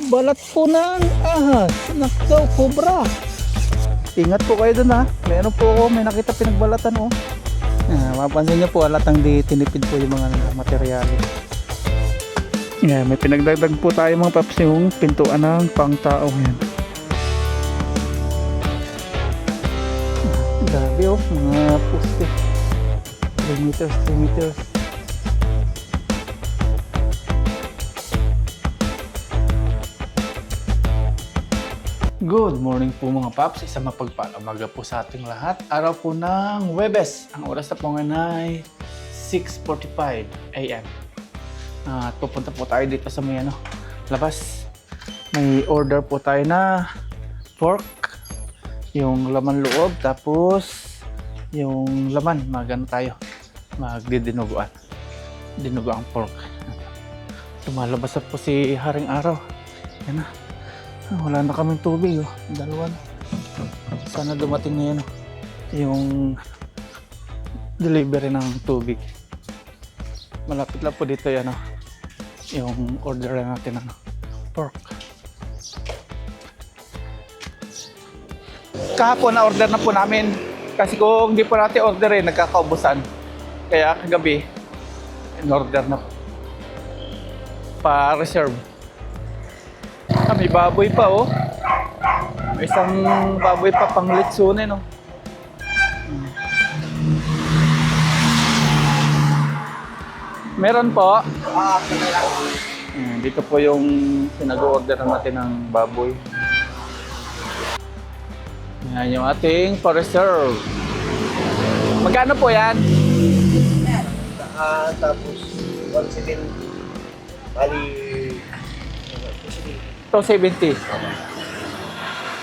Balat po ng ahas. Nakaw, cobra. Ingat po kayo dun ha. Meron po ako, may nakita pinagbalatan oh. Mapansin niyo po, alatang di tinipid po yung mga materyales. May pinagdagdag po tayo mga paps yung pintuan ng pangtao. Yan. Grabe oh, mga poste. 3 meters, 3 meters. Good morning po mga paps, isang mapagpalang umaga po sa ating lahat. Araw po ng Huwebes, ang oras na po ngayon ay 6:45 AM. At pupunta po tayo dito sa may labas. May order po tayo na pork, yung laman loob, tapos yung laman, magdidinuguan. Dinuguan pork. Lumalabas na po si Haring Araw. Yan na. Wala na kaming tubig oh. Dalawa na. Sana dumating na yan oh. Yung delivery ng tubig. Malapit lang po dito yan oh. Yung order natin ng pork. Kahapon na order na po namin. Kasi kung hindi po natin orderin, nagkakaubusan. Kaya kagabi, in-order na pa-reserve. May baboy pa oh. May isang baboy pa pang litsunin oh. Meron po. Dito po yung pinag-order natin ng baboy. Yan yung ating pa-reserve. Magkano po yan? Tapos 170. Bali 270.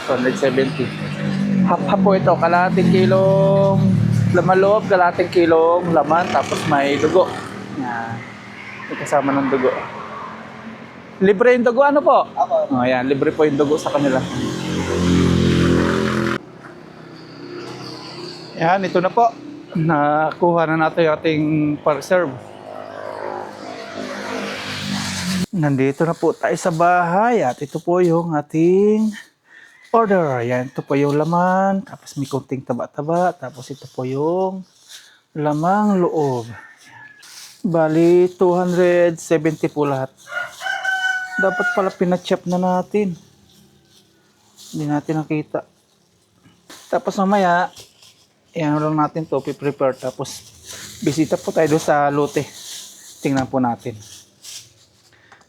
270. Half po ito. Kalahating kilong laman loob, kalahating kilong laman, tapos may dugo. Yan. May kasama ng dugo. Libre yung dugo, ano po? Ako. Oh, yan. Libre po yung dugo sa kanila. Yan, ito na po. Nakuha na natin yung ating pa-reserve. Nandito na po tayo sa bahay at ito po yung ating order. Yan, ito po yung laman, tapos may konting taba-taba, tapos ito po yung lamang loob. Bali, 270 po lahat. Dapat pala pinachop na natin. Hindi natin nakita. Tapos mamaya, yan lang natin to, prepare. Tapos, bisita po tayo doon sa lote. Tingnan po natin.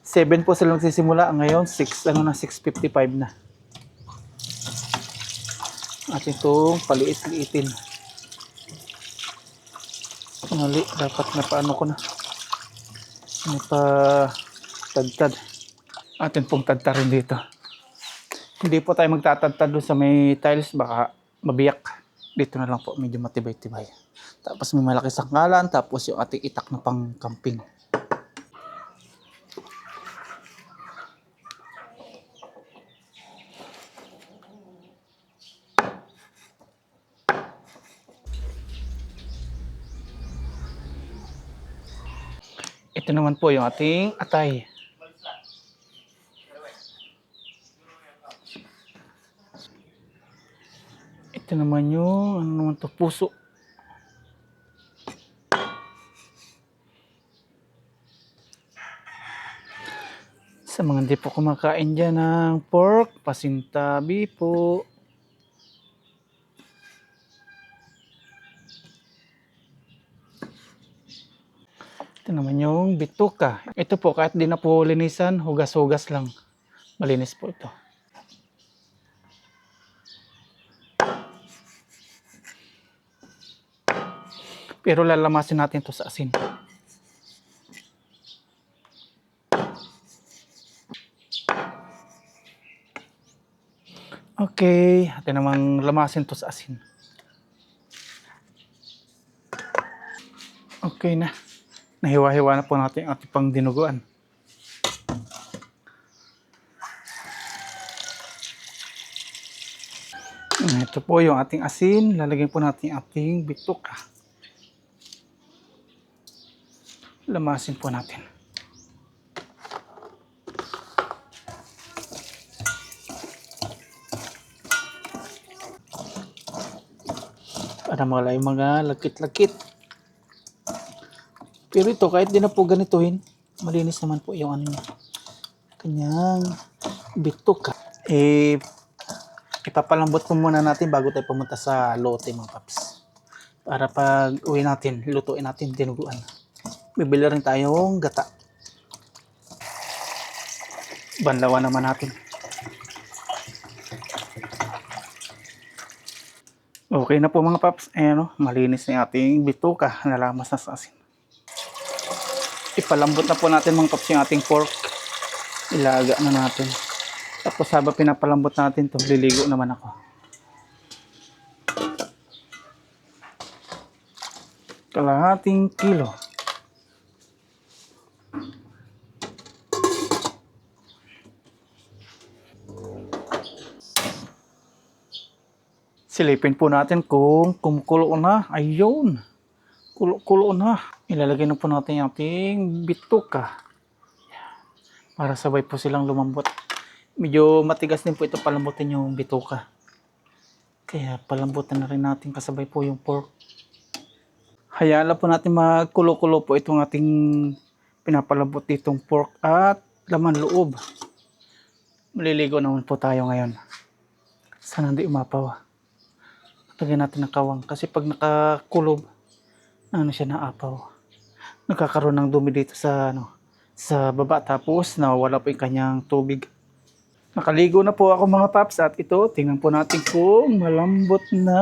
7 po sila nagsisimula. Ngayon, 6:55 na. At itong paliit-liitin. Mali, dapat na paano ko na. May pa tadtad. Atin pong tadtarin dito. Hindi po tayo magtatadtad doon sa may tiles. Baka mabiyak. Dito na lang po. Medyo matibay-tibay. Tapos may malaki sangkalan. Tapos yung ating itak na pang camping. Ito naman po yung ating atay. Ito naman yung ano naman to, puso. Sa mga hindi po kumakain dyan ng pork, pasintabi po. Ito naman yung bituka. Ito po, kahit di na po linisan, hugas-hugas lang. Malinis po ito. Pero lalamasin natin ito sa asin. Okay, atin namang lamasin ito sa asin. Okay na. Nahiwa-hiwa na po natin ang ating pang dinuguan. Ito po yung ating asin. Lalagyan po natin yung ating bituka. Lamasin po natin. para mawala yung mga lagkit-lagkit. Pero ito, kahit di na po ganituhin, malinis naman po yung ano niya. Kanyang bituka. Ipapalambot po muna natin bago tayo pumunta sa lote mga paps. Para pag uwi natin, lutuin natin dinuguan. Bibili rin tayong gata. Banlawan naman natin. Okay na po mga paps. Ayan o, malinis na yung ating bituka. Nalamas na sa asin. Ipalambot na po natin mga paps yung ating pork. Ilaga na natin. Tapos habang pinapalambot natin ito, liligo naman ako. Kalahating kilo. Silipin po natin kung kumukulo na. Ayun. Kulo na. Ilalagay na po natin yung ating bituka. Para sabay po silang lumambot. Medyo matigas din po ito palambutin yung bituka. Kaya palambutan na rin natin kasabay po yung pork. Hayaan lang po natin magkulo-kulo po itong ating pinapalambot ditong pork at laman loob. Maliligo naman po tayo ngayon. Sana hindi umapaw. Lagyan natin ng kawang kasi pag nakakulob, ano siya, naapaw. Nagkakaroon ng dumi dito sa sa baba, tapos nawawala po yung kanyang tubig. Nakaligo na po ako mga paps at ito, tingnan po natin kung malambot na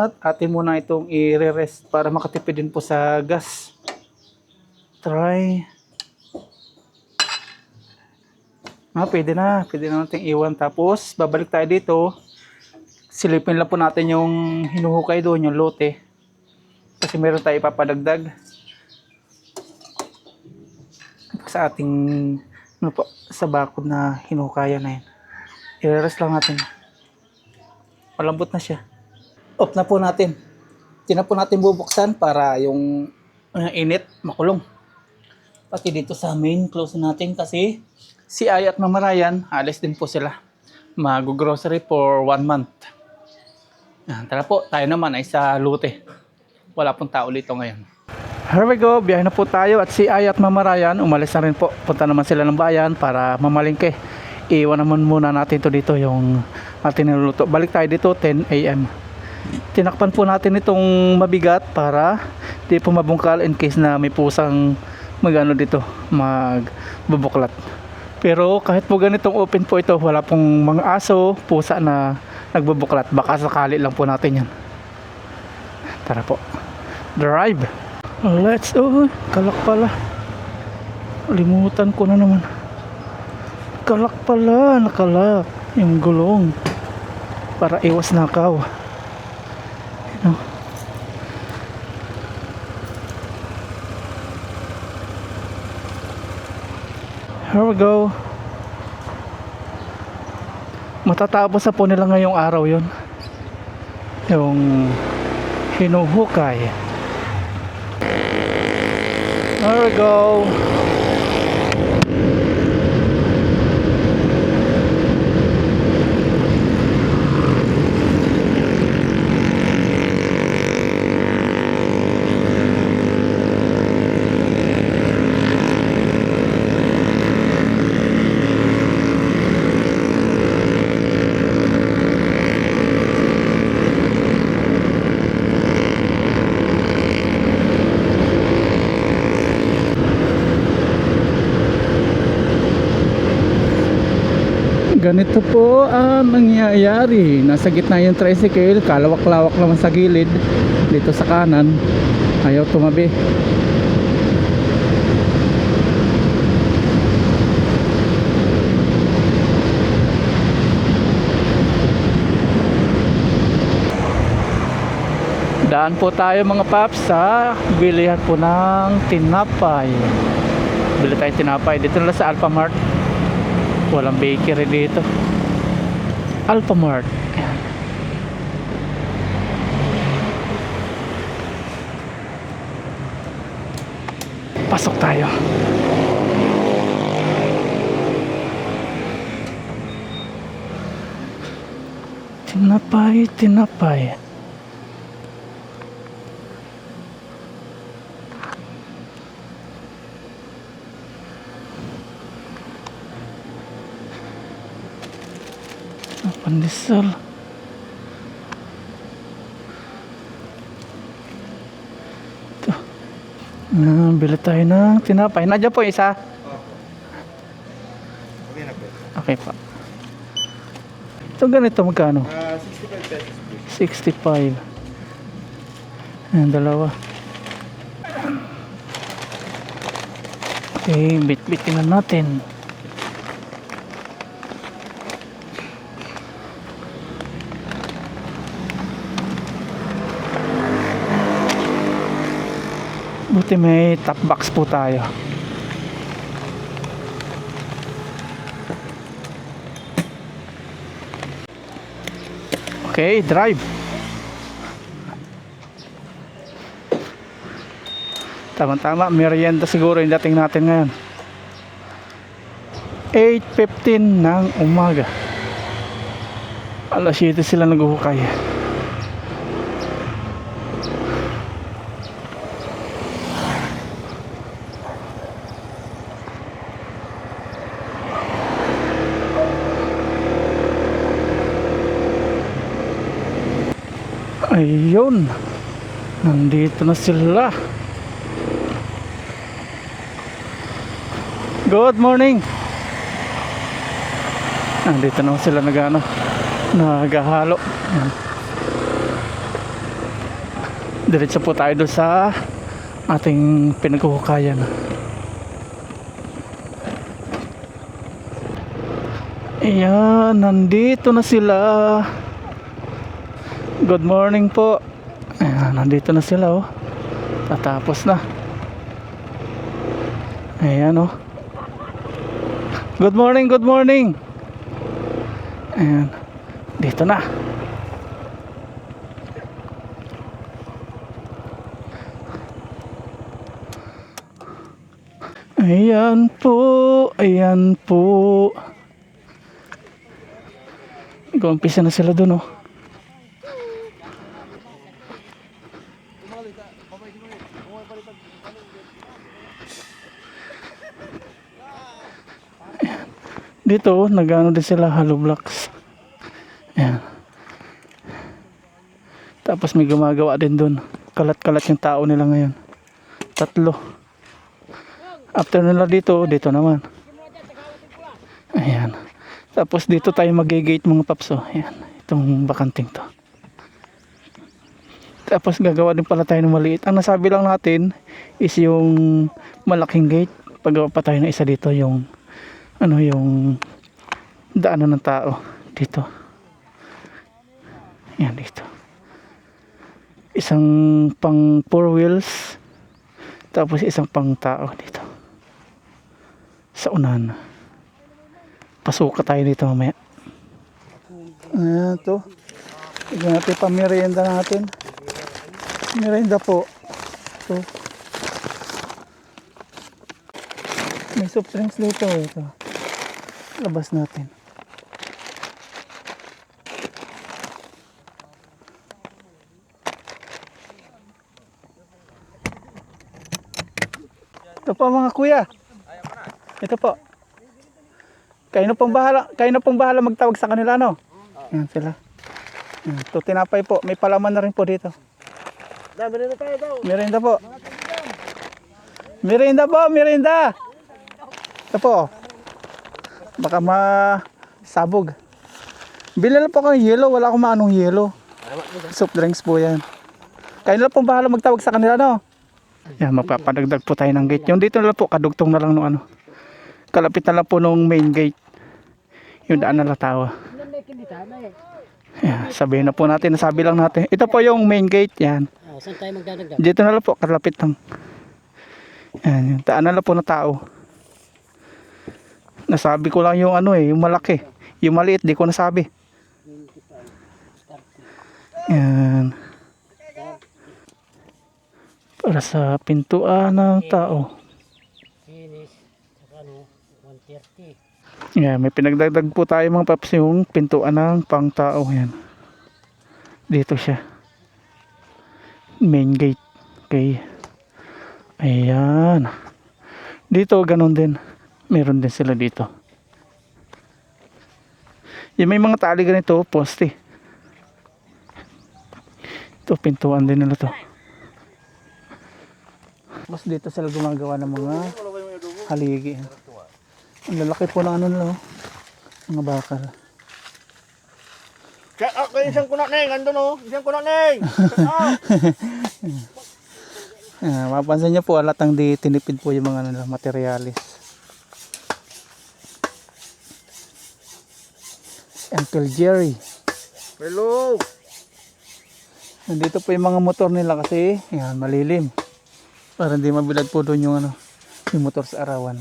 at atin muna itong i-rest para makatipid din po sa gas. Try. Pwede na natin iwan, tapos babalik tayo dito. Silipin lang po natin yung hinuhukay doon, yung lote. Kasi meron tayo ipapadagdag sa ating sa bakod na hinuhukayan na yun. I-rest lang natin. Malambot na siya. Off na po natin. Di na po natin bubuksan para yung init makulong. Pati dito sa main, close natin kasi si Ay at Mama Ryan, alis din po sila. Mag-grocery for 1 month. Tara po, tayo naman ay sa lote. Wala pong tao dito ngayon. Here we go, biyahe na po tayo at si Ay at Mama Ryan, umalis na rin po. Punta naman sila ng bayan para mamalingke. Iwan naman muna natin to dito yung ating niluluto. Balik tayo dito 10 AM. Tinakpan po natin itong mabigat para di po mabungkal in case na may pusang dito, magbubuklat. Pero kahit po ganitong open po ito, wala pong mga aso, pusa na nagbubuklat. Baka sakali lang po natin yan. Tara po. Drive. Let's kalak pala. Limutan ko na naman. Kalak pala, nakalak yung gulong para iwas nakaw. Here we go. Matatapos na po nila ngayong araw yon, yung hinuhukay. There we go. Ganito po ang nangyayari. Nasa gitna yung tricycle, kalawak-lawak naman sa gilid. Dito sa kanan, ayaw tumabi. Daan po tayo mga paps sa bilihan po ng tinapay. Bili tayo tinapay. Dito na sa Alphamart. Walang bakery dito. Alphamart. Pasok tayo. Tinapay. Pandesal. Ito. Bili tayo ng tinapay. Nandiyan po isa. Okay na po. Okay pa. Ito ganito magkano? 65 pesos po. 65. Ayan, dalawa. Okay, bit-bitin na natin. Buti may top box po tayo. Okay, drive. Tama-tama, merienda siguro yung dating natin ngayon. 8:15 ng umaga. Alas 7 sila naghuhukay. Ayun, nandito na sila. Good morning. Nandito na sila naghahalo. Diretso po tayo doon sa ating pinaghuhukayan. Ayan, nandito na sila. Good morning po. Ayan, nandito na sila oh. Tatapos na. Ayan oh. Good morning, good morning. Ayan. Dito na. Ayan po. Ayan po. Mag-umpisa na sila dun oh. Dito, nag-ano din sila, hollow blocks. Ayan. Tapos may gumagawa din dun. Kalat-kalat yung tao nila ngayon. 3. After nila dito, dito naman. Ayan. Tapos dito tayo mag-gate mga papso. Ayan. Itong bakanting to. Tapos gagawa din pala tayo ng maliit. Ang nasabi lang natin is yung malaking gate. Paggawa pa tayo ng isa dito, yung yung daanan ng tao dito. Yan dito. Isang pang 4 wheels, tapos isang pang tao dito. Sa unahan. Pasuka tayo dito mamaya. Ayan to. Tignan natin pa merienda natin. Merienda po. Ito. May soft drinks dito. Ito. Labas natin. Ito po mga kuya. Ito po. Kayo na pong bahala magtawag sa kanila, no? Yan sila. Yan. Ito tinapay po. May palaman na rin po dito. Merienda tayo daw. Merienda po. Merienda po, merienda. Ito po. Baka masabog. Bili lang po kayo yelo. Wala akong maanong yelo. Soft drinks po yan. Kayo na pong bahala magtawag sa kanila, no? Yan, magpapadagdag po tayo ng gate. Yung dito na lang po, kadugtong na lang nung kalapit na lang po nung main gate. Yung daan na lang tawa. Yan, sabihin na po natin, nasabi lang natin. Ito po yung main gate, yan. Saan tayo magdadagdag? Dito na lang po, kalapit lang. Yan, yung daan na lang po na tao. Nasabi ko lang yung yung malaki. Yung maliit, di ko nasabi. Yan. Para sa pintuan ng tao. Finish. Saka 130. Yan, may pinagdagdag po tayo mga paps yung pintuan ng pang tao. Yan. Dito siya. Main gate. Okay. Ayan. Dito, ganun din. Meron din sila dito. Yung may mga tali ganito, poste. Ito, pintuan din nila to. Mas dito sila gumagawa ng mga haligi. Ang lalaki po ng ano nila, oh. Mga bakal. Check out ko yung isang kunak neng. Andun o. Isang kunak neng. Mapansin niyo po, alatang di tinipid po yung mga ano, materialis. Uncle Jerry. Hello. Nandito po yung mga motor nila kasi yan, malilim. Para hindi mabilad po doon yung ano, yung motor sa arawan.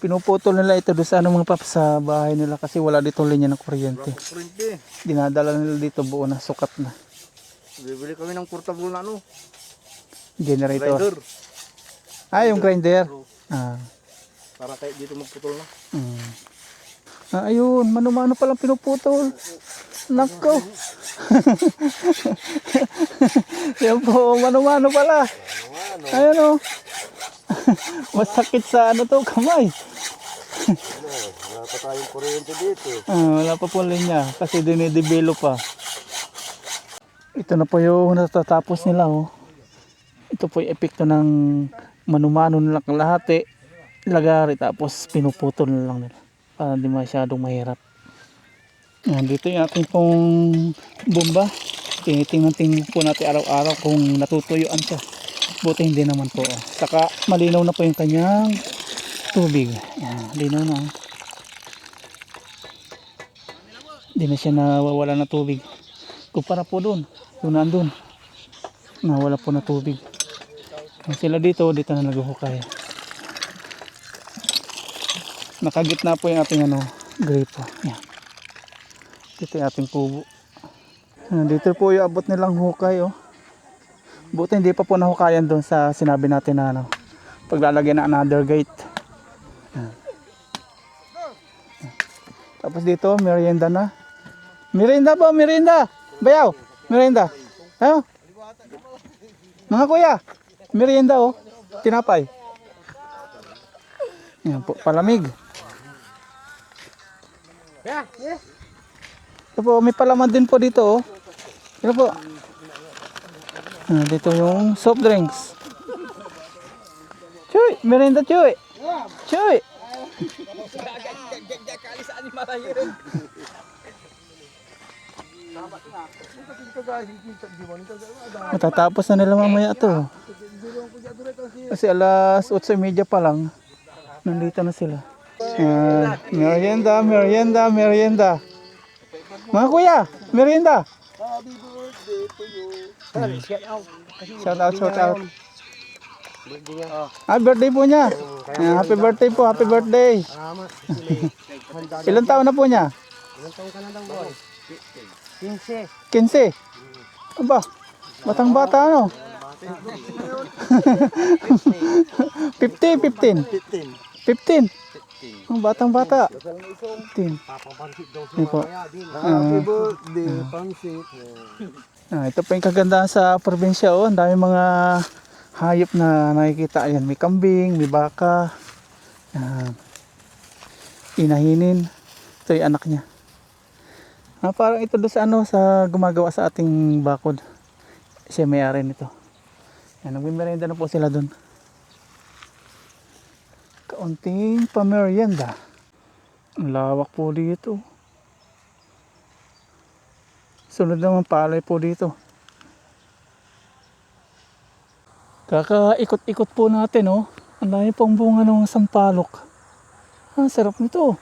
Pinuputol nila ito doon sa ano mga paps sa bahay nila kasi wala dito linya ng kuryente. Printe. Dinadala nila dito buo na, sukat na. Bibili kami ng portable na ano. Generator. Grinder. Yung grinder. Ah. Para kahit dito magputol na. Ayun, mano-mano palang pinuputol. Nako. Yan po, mano-mano pala. Ayun o. Masakit sa ano to, kamay. Wala pa tayong kuryente dito. Wala pa po linya kasi dinidevelop pa. Ito na po yung natatapos nila oh. Ito po yung epekto ng mano-mano nilang kalahati. Lagari tapos pinuputol na lang nila. Para hindi masyadong mahirap. Dito yung ating pong bomba. Tinitingnan po natin araw-araw kung natutuyuan siya. Buti hindi naman po. Saka malinaw na po yung kanyang tubig. Linaw na. Hindi na siya nawawala na tubig. Kumpara po doon. Yung nandun. Nawala po na tubig. Sila dito na naghuhukay. Nakagitna po yung ating ano, gripo. Yan. Dito yung ating kubo. Dito po yung abot nilang hukay oh. Buti hindi pa po nahukayan doon sa sinabi natin na ano, paglalagay ng another gate. Tapos dito, merienda na. Merienda po, merienda. Bayaw, merienda. Ayo. Mga kuya, merienda oh. Tinapay. Yan po, palamig. Ito po, may palaman din po dito oh. Ito po. Dito yung soft drinks. Chuy, merienda chuy. Chuy. Matatapos na nila mamaya to. Kasi alas 8:30 pa lang. Nandito na sila. Merienda, merienda, merienda. Mga kuya, merienda. Happy birthday to you. Shout out, shout out. Birthday po niya. Happy birthday po, happy birthday. Ilan taon na po niya? Ilang taon ka na lang boy? 15. 15. Aba, batang bata ano? 15. 15. Ang batang bata. 15. Papabansit daw Hindi po. Happy birthday, pansit. Ito pa yung kagandahan sa probinsya oh. Ang dami mga hayop na nakikita. Ayan, may kambing, may baka. Inahinin. Ito yung anak niya. Parang ito doon sa ano, sa gumagawa sa ating bakod. Siya may-ari nito. Ayan, nagmimerenda na po sila doon. Kaunting pamerienda. Ang lawak po dito. Sunod naman palay po dito. Kakaikot-ikot po natin oh. Ang dami pong bunga ng sampalok. Sarap nito.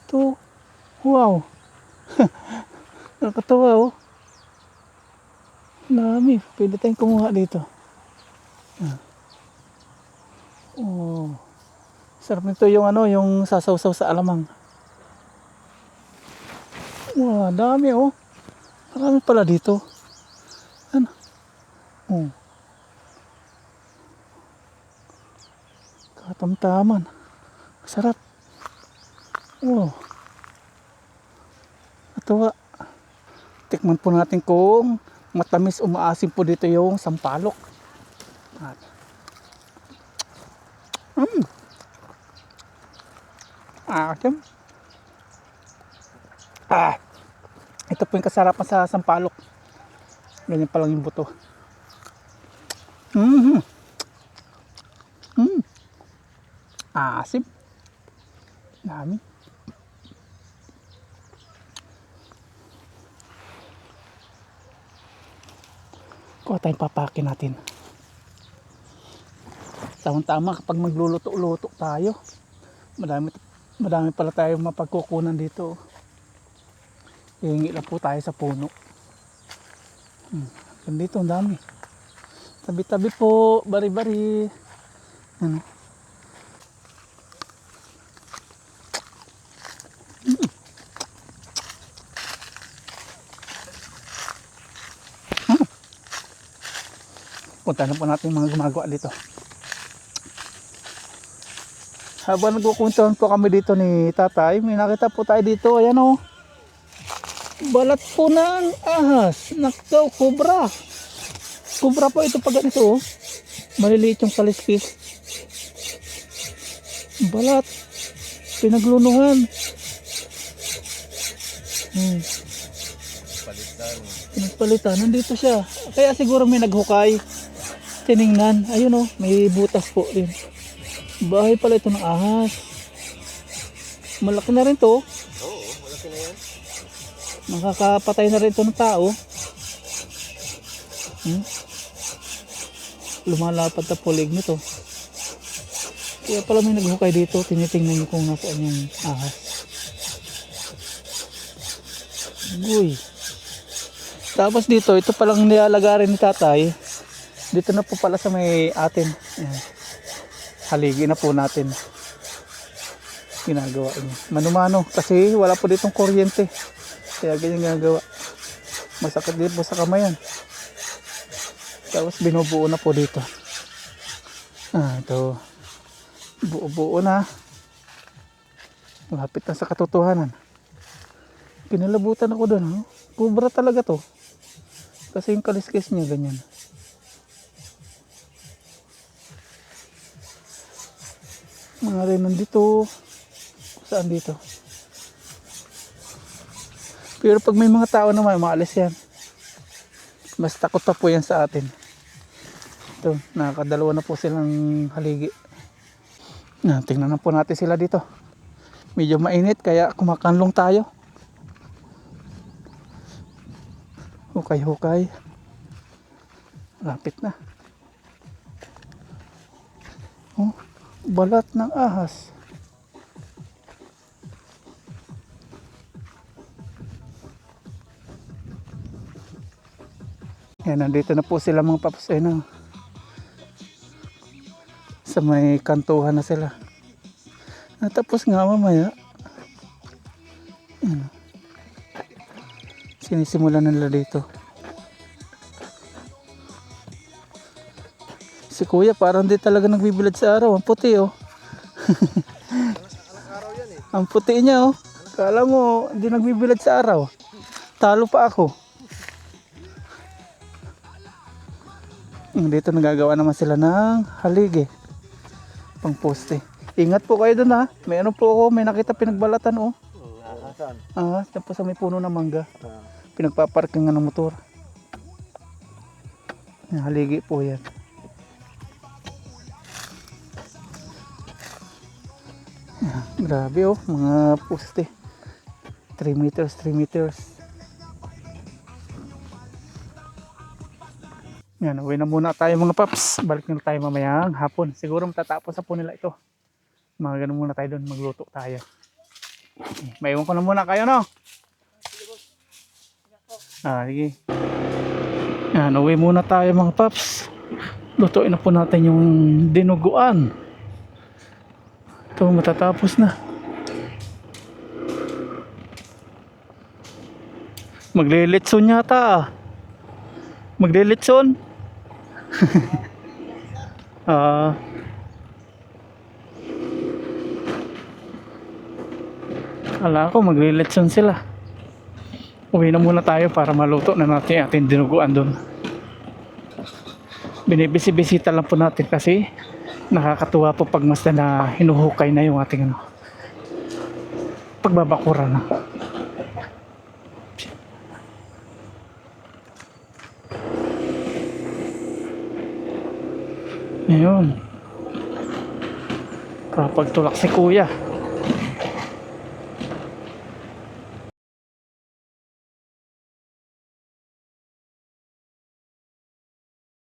Ito. Wow. Nakakatawa oh. Dami. Pwede tayong kumuha dito. Oh. Sarap nito yung ano, yung sasawsaw sa alamang. Wow, dami oh. Marami pala dito. Ano? Oh. Katamtaman. Sarap. Wow. Katawa. Tikman po natin kung matamis o maasim po dito yung sampalok. Asim. Ito po yung kasarapan sa sampalok. Ganyan pa lang yung buto. Asim. Dami. Kuha tayong papakin natin. Tamang-tama kapag magluluto-luto tayo. Madami pala tayong mapagkukunan dito. Hihingi lang po tayo sa puno. Dito ang dami. Tabi-tabi po, bari-bari. Ano? Punta na po natin yung mga gumagawa dito. Habang nagkukuntuhan po kami dito ni tatay, may nakita po tayo dito. Ayan o. Balat po ng ahas. Nakaw, kubra. Kubra po ito pag ganito o. Maliliit yung kaliskis. Balat. Pinaglunuhan. Pinagpalitan. Nandito siya. Kaya siguro may naghukay. Tiningnan. Ayun o. May butas po rin. Bahay pala ito ng ahas. Malaki na rin to. Oo, malaki na yan. Makakapatay na rin ito ng tao. Lumalapad na pulig nito. Kaya pala may naghukay dito. Tinitingnan nyo kung nasaan yung ahas. Uy. Tapos dito, ito palang nilalagarin ni tatay. Dito na po pala sa may atin. Ayan. Haligi na po natin. Ginagawa niya. Mano-mano. Kasi wala po ditong kuryente. Kaya ganyan ginagawa. Masakit din po sa kamay yan. Tapos binubuo na po dito. Ito. Buo-buo na. Malapit na sa katotohanan. Kinalabutan ako doon. No? Kubra talaga to. Kasi yung kaliskis niya ganyan. Mga rin nandito. Saan dito? Pero pag may mga tao naman, maalis yan. Mas takot pa po yan sa atin. Ito, nakakadalawa na po silang haligi. Tingnan na po natin sila dito. Medyo mainit kaya kumakanlong tayo. Hukay-hukay. Lapit na. Oh, balat ng ahas. Yan, nandito na po sila mga paps. Ayun na. Sa may kantuhan na sila. Natapos nga mamaya. Yan. Sinisimulan nila dito. Si kuya parang di talaga nagbibilad sa araw. Ang puti oh. Ang puti niya oh. Kala mo hindi nagbibilad sa araw. Talo pa ako. Dito nagagawa naman sila ng haligi. Pang poste. Ingat po kayo dun ha. May ano po ako. May nakita pinagbalatan oh. Saan? Tapos sa may puno ng mangga. Pinagpaparking ng motor. Haligi po yan. Grabe oh. Mga poste. 3 meters, 3 meters. Yan, uwi na muna tayo mga paps. Balik na tayo mamayang hapon. Siguro matatapos na po nila ito. Mga ganun muna tayo doon. Magluto tayo. Maiwan ko na muna kayo, no? Sige. Yan, uwi muna tayo mga paps. Lutuin na po natin yung dinuguan. Ito, matatapos na. Maglilitson yata. Maglilitson. Ala ko maglilitson sila. Uwi na muna tayo para maluto na natin ating dinuguan doon. Binibisi-bisita lang po natin kasi nakakatuwa po pag mas na hinuhukay na yung ating pagbabakura na. Ayun. Para pagtulak si kuya.